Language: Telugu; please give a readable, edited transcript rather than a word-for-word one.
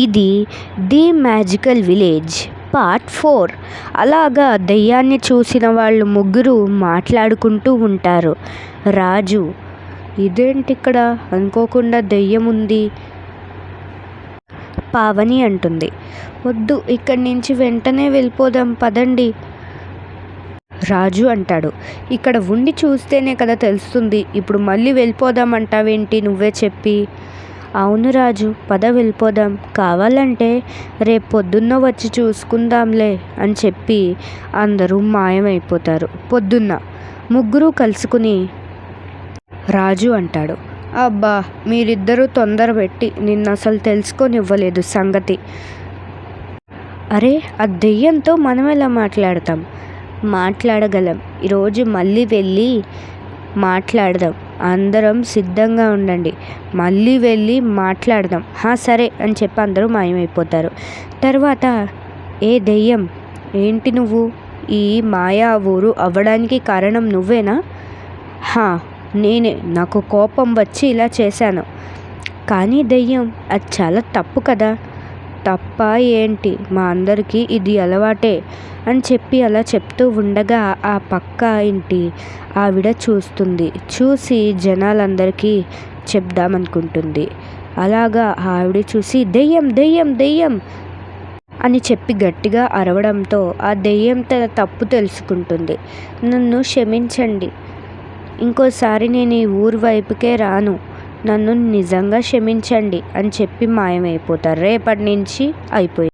ఇది ది మ్యాజికల్ విలేజ్ పార్ట్ 4. అలాగా దెయ్యాన్ని చూసిన వాళ్ళు ముగ్గురు మాట్లాడుకుంటూ ఉంటారు. రాజు, ఇదేంటి ఇక్కడ అనుకోకుండా దెయ్యం ఉంది. పావని అంటుంది, వద్దు, ఇక్కడి నుంచి వెంటనే వెళ్ళిపోదాం పదండి. రాజు అంటాడు, ఇక్కడ ఉండి చూస్తేనే కదా తెలుస్తుంది, ఇప్పుడు మళ్ళీ వెళ్ళిపోదామంటావేంటి నువ్వే చెప్పి. అవును రాజు, పద వెళ్ళిపోదాం, కావాలంటే రేపు పొద్దున్న వచ్చి చూసుకుందాంలే అని చెప్పి అందరూ మాయమైపోతారు. పొద్దున్న ముగ్గురు కలుసుకుని రాజు అంటాడు, అబ్బా మీరిద్దరూ తొందర పెట్టి నిన్ను అసలు తెలుసుకొనివ్వలేదు సంగతి. అరే, ఆ దెయ్యంతో మనం ఎలా మాట్లాడతాం? మాట్లాడగలం. ఈరోజు మళ్ళీ వెళ్ళి మాట్లాడదాం. అందరం సిద్ధంగా ఉండండి, మళ్ళీ వెళ్ళి మాట్లాడదాం. సరే అని చెప్పి అందరూ మాయమైపోతారు. తర్వాత, ఏ దెయ్యం, ఏంటి నువ్వు ఈ మాయా ఊరు అవ్వడానికి కారణం నువ్వేనా? నేనే, నాకు కోపం వచ్చి ఇలా చేశాను. కానీ దెయ్యం, అది చాలా తప్పు కదా. తప్ప ఏంటి, మా అందరికీ ఇది అలవాటే అని చెప్పి అలా చెప్తూ ఉండగా ఆ పక్క ఇంటి ఆవిడ చూస్తుంది. చూసి జనాలందరికీ చెప్దామనుకుంటుంది. అలాగా ఆవిడ చూసి దెయ్యం దెయ్యం దెయ్యం అని చెప్పి గట్టిగా అరవడంతో ఆ దెయ్యం తన తప్పు తెలుసుకుంటుంది. నన్ను క్షమించండి, ఇంకోసారి నేను ఈ ఊరు వైపుకే రాను, నన్ను నిజంగా క్షమించండి అని చెప్పి మాయమైపోతారు. రేపటి నుంచి అయిపోయింది.